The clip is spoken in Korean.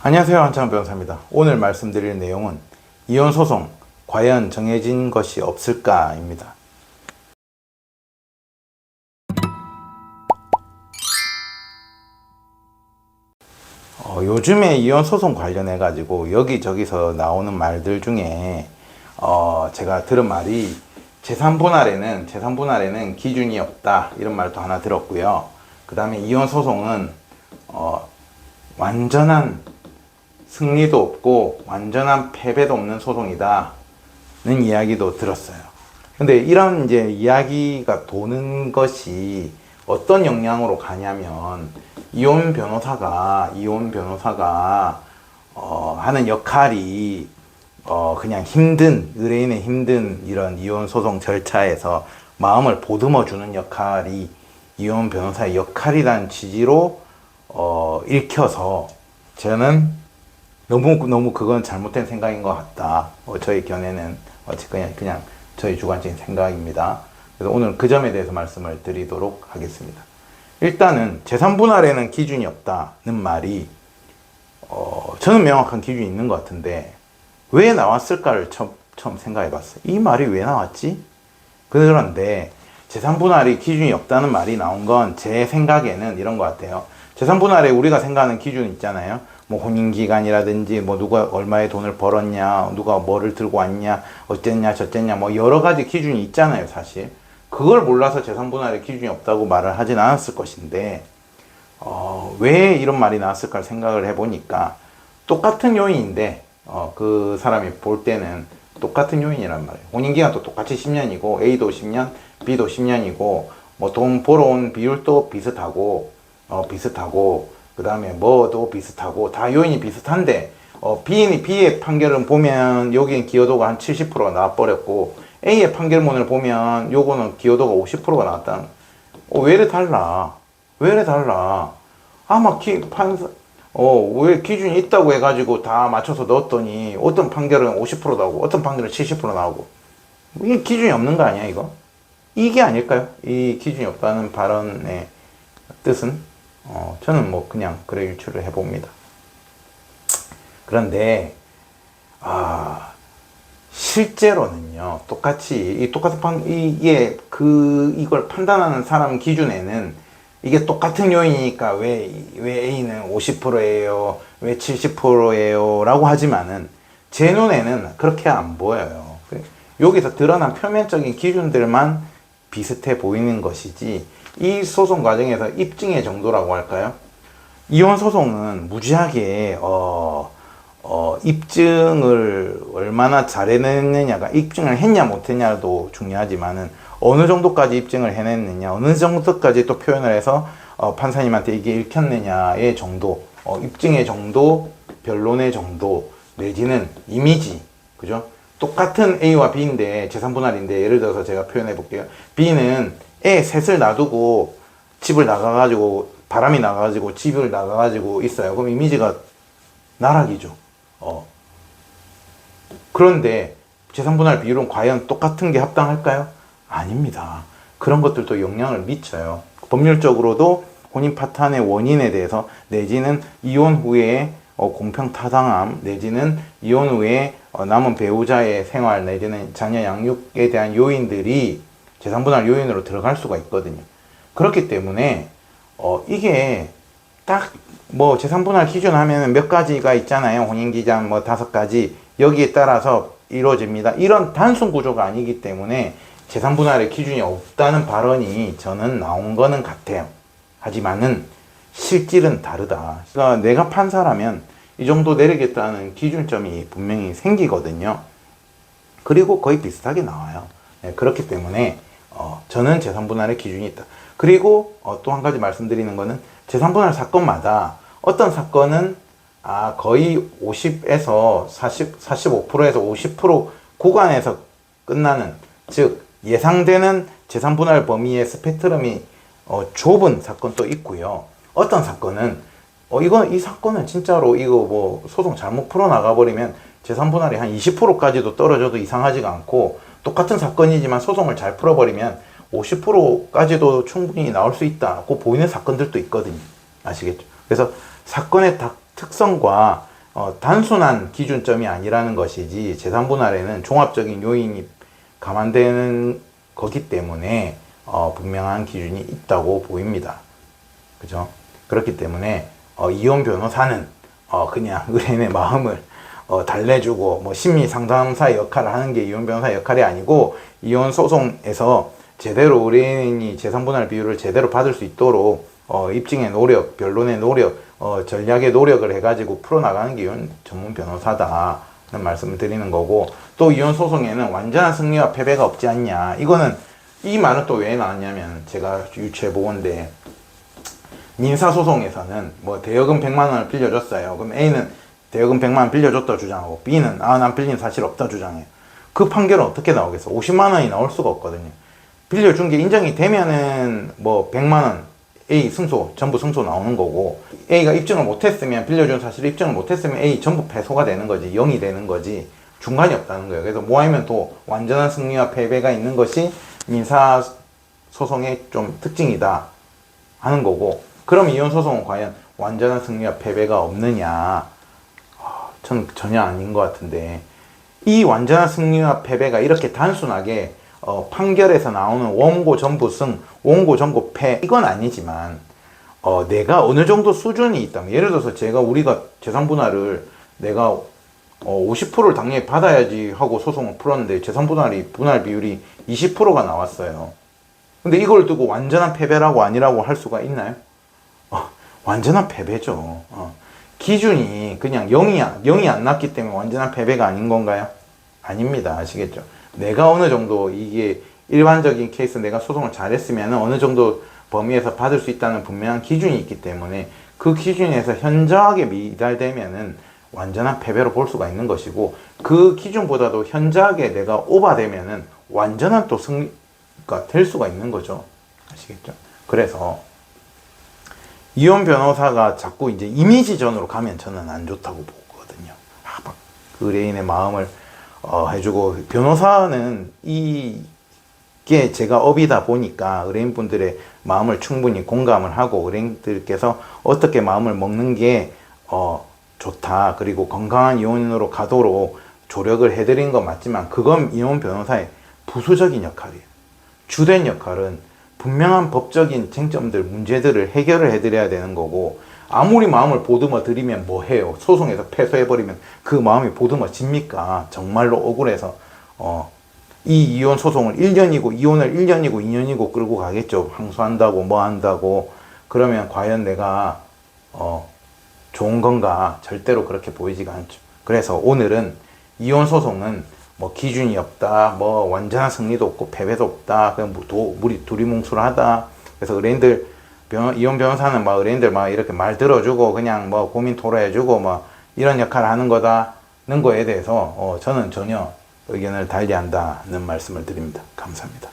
안녕하세요, 한창 변호사입니다. 오늘 말씀드릴 내용은 이혼 소송 과연 정해진 것이 없을까입니다. 요즘에 이혼 소송 관련해 가지고 여기저기서 나오는 말들 중에 제가 들은 말이 재산 분할에는 기준이 없다, 이런 말도 하나 들었고요. 그 다음에 이혼 소송은 완전한 승리도 없고 완전한 패배도 없는 소송이다는 이야기도 들었어요. 근데 이런 이제 이야기가 도는 것이 어떤 영향으로 가냐면, 이혼 변호사가 하는 역할이 그냥 의뢰인의 힘든 이런 이혼 소송 절차에서 마음을 보듬어 주는 역할이 이혼 변호사의 역할이라는 취지로 읽혀서, 저는 너무 그건 잘못된 생각인 것 같다. 저희 견해는 그냥 저희 주관적인 생각입니다. 그래서 오늘 그 점에 대해서 말씀을 드리도록 하겠습니다. 일단은 재산 분할에는 기준이 없다는 말이 저는 명확한 기준이 있는 것 같은데 왜 나왔을까를 처음 생각해 봤어요. 이 말이 왜 나왔지? 그런데 재산 분할이 기준이 없다는 말이 나온 건 제 생각에는 이런 것 같아요. 재산 분할에 우리가 생각하는 기준 있잖아요. 뭐 혼인기간이라든지 뭐 누가 얼마의 돈을 벌었냐, 누가 뭐를 들고 왔냐, 어쨌냐 저쨌냐, 뭐 여러 가지 기준이 있잖아요. 사실 그걸 몰라서 재산 분할에 기준이 없다고 말을 하진 않았을 것인데, 왜 이런 말이 나왔을까 생각을 해보니까 똑같은 요인인데 그 사람이 볼 때는 똑같은 요인이란 말이에요. 혼인기간도 똑같이 10년이고 A도 10년, B도 10년이고 뭐 돈 벌어온 비율도 비슷하고 그 다음에 뭐도 비슷하고 다 요인이 비슷한데 B의 판결은 보면 여기는 기여도가 한 70%가 나와버렸고 A의 판결문을 보면 요거는 기여도가 50%가 나왔다는. 왜 이래 달라? 아마 왜 기준이 있다고 해가지고 다 맞춰서 넣었더니 어떤 판결은 50% 나오고 어떤 판결은 70% 나오고, 이게 기준이 없는 거 아니야 이거? 이게 아닐까요? 이 기준이 없다는 발언의 뜻은? 저는 뭐 그냥 그래 유추를 해봅니다. 그런데 실제로는요, 이걸 판단하는 사람 기준에는 이게 똑같은 요인이니까 왜 A는 50%예요, 왜 70%예요 라고 하지만은 제 눈에는 그렇게 안 보여요. 여기서 드러난 표면적인 기준들만 비슷해 보이는 것이지, 이 소송 과정에서 입증의 정도라고 할까요? 이혼 소송은 무지하게 입증을 얼마나 잘해냈느냐가, 입증을 했냐 못했냐도 중요하지만은 어느 정도까지 입증을 해냈느냐, 어느 정도까지 또 표현을 해서 판사님한테 이게 읽혔느냐의 정도, 입증의 정도, 변론의 정도, 내지는 이미지, 그죠? 똑같은 A와 B인데, 재산분할인데, 예를 들어서 제가 표현해 볼게요. B는 애 셋을 놔두고 집을 나가가지고, 바람이 나가가지고 집을 나가가지고 있어요. 그럼 이미지가 나락이죠. 그런데 재산분할 비율은 과연 똑같은 게 합당할까요? 아닙니다. 그런 것들도 영향을 미쳐요. 법률적으로도 혼인 파탄의 원인에 대해서, 내지는 이혼 후에 공평타당함, 내지는 이혼 후에 남은 배우자의 생활, 내지는 자녀 양육에 대한 요인들이 재산분할 요인으로 들어갈 수가 있거든요. 그렇기 때문에 이게 딱 뭐 재산분할 기준 하면 몇 가지가 있잖아요. 혼인기간 뭐 5가지, 여기에 따라서 이루어집니다. 이런 단순 구조가 아니기 때문에 재산분할의 기준이 없다는 발언이 저는 나온 거는 같아요. 하지만은 실질은 다르다. 그러니까 내가 판사라면 이 정도 내리겠다는 기준점이 분명히 생기거든요. 그리고 거의 비슷하게 나와요. 네, 그렇기 때문에 저는 재산분할의 기준이 있다. 그리고 또 한 가지 말씀드리는 거는, 재산분할 사건마다 어떤 사건은 거의 50에서 45%에서 50% 구간에서 끝나는, 즉 예상되는 재산분할 범위의 스펙트럼이 좁은 사건도 있고요. 어떤 사건은 이 사건은 진짜로 뭐 소송 잘못 풀어나가 버리면 재산분할이 한 20%까지도 떨어져도 이상하지가 않고, 똑같은 사건이지만 소송을 잘 풀어버리면 50%까지도 충분히 나올 수 있다고 보이는 사건들도 있거든요. 아시겠죠? 그래서 사건의 특성과 단순한 기준점이 아니라는 것이지 재산분할에는 종합적인 요인이 감안되는 거기 때문에 분명한 기준이 있다고 보입니다. 그죠? 그렇기 때문에 이혼 변호사는 그냥 의뢰인의 마음을 달래주고 뭐 심리 상담사의 역할을 하는 게 이혼 변호사의 역할이 아니고, 이혼 소송에서 제대로 의뢰인이 재산분할 비율을 제대로 받을 수 있도록 입증의 노력, 변론의 노력, 전략의 노력을 해가지고 풀어나가는 게 이혼 전문 변호사다는 말씀을 드리는 거고, 또 이혼 소송에는 완전한 승리와 패배가 없지 않냐. 이 말은 또 왜 나왔냐면, 제가 유추해보건데, 민사소송에서는 뭐 대여금 100만 원을 빌려줬어요. 그럼 A는 대여금 100만 원 빌려줬다 주장하고, B는 난 빌린 사실 없다 주장해요. 그 판결은 어떻게 나오겠어? 50만 원이 나올 수가 없거든요. 빌려준 게 인정이 되면은 뭐 100만 원 A 승소, 전부 승소 나오는 거고, A가 입증을 못했으면, 빌려준 사실을 입증을 못했으면 A 전부 패소가 되는 거지, 0이 되는 거지, 중간이 없다는 거예요. 그래서 모아이면 또 완전한 승리와 패배가 있는 것이 민사소송의 좀 특징이다 하는 거고, 그럼 이혼소송은 과연 완전한 승리와 패배가 없느냐? 저는 전혀 아닌 것 같은데, 이 완전한 승리와 패배가 이렇게 단순하게 판결에서 나오는 원고 전부 승, 원고 전부 패, 이건 아니지만 내가 어느 정도 수준이 있다면, 예를 들어서 우리가 재산분할을 내가 50%를 당연히 받아야지 하고 소송을 풀었는데 분할 비율이 20%가 나왔어요. 근데 이걸 두고 완전한 패배라고 아니라고 할 수가 있나요? 완전한 패배죠. 기준이 그냥 0이 안 났기 때문에 완전한 패배가 아닌 건가요? 아닙니다. 아시겠죠? 내가 어느 정도, 이게 일반적인 케이스 내가 소송을 잘했으면 어느 정도 범위에서 받을 수 있다는 분명한 기준이 있기 때문에, 그 기준에서 현저하게 미달되면은 완전한 패배로 볼 수가 있는 것이고, 그 기준보다도 현저하게 내가 오버되면은 완전한 또 승리가 될 수가 있는 거죠. 아시겠죠? 그래서 이혼 변호사가 자꾸 이제 이미지전으로 가면 저는 안 좋다고 보거든요. 막 의뢰인의 마음을 해주고, 변호사는 이게 제가 업이다 보니까 의뢰인분들의 마음을 충분히 공감을 하고, 의뢰인들께서 어떻게 마음을 먹는 게 좋다, 그리고 건강한 이혼으로 가도록 조력을 해드린 건 맞지만, 그건 이혼 변호사의 부수적인 역할이에요. 주된 역할은 분명한 법적인 쟁점들, 문제들을 해결을 해드려야 되는 거고, 아무리 마음을 보듬어 드리면 뭐 해요? 소송에서 패소해버리면 그 마음이 보듬어집니까? 정말로 억울해서 이 이혼 소송을 1년이고 이혼을 1년이고 2년이고 끌고 가겠죠. 항소한다고 뭐 한다고. 그러면 과연 내가 좋은 건가? 절대로 그렇게 보이지가 않죠. 그래서 오늘은 이혼 소송은 뭐 기준이 없다, 뭐 완전한 승리도 없고 패배도 없다, 그냥 우리 두리뭉술하다. 그래서 이혼 변호사는 막 의뢰인들 막 이렇게 말 들어주고 그냥 뭐 고민 토로해주고 뭐 이런 역할을 하는 거다는 거에 대해서 저는 전혀 의견을 달리한다는 말씀을 드립니다. 감사합니다.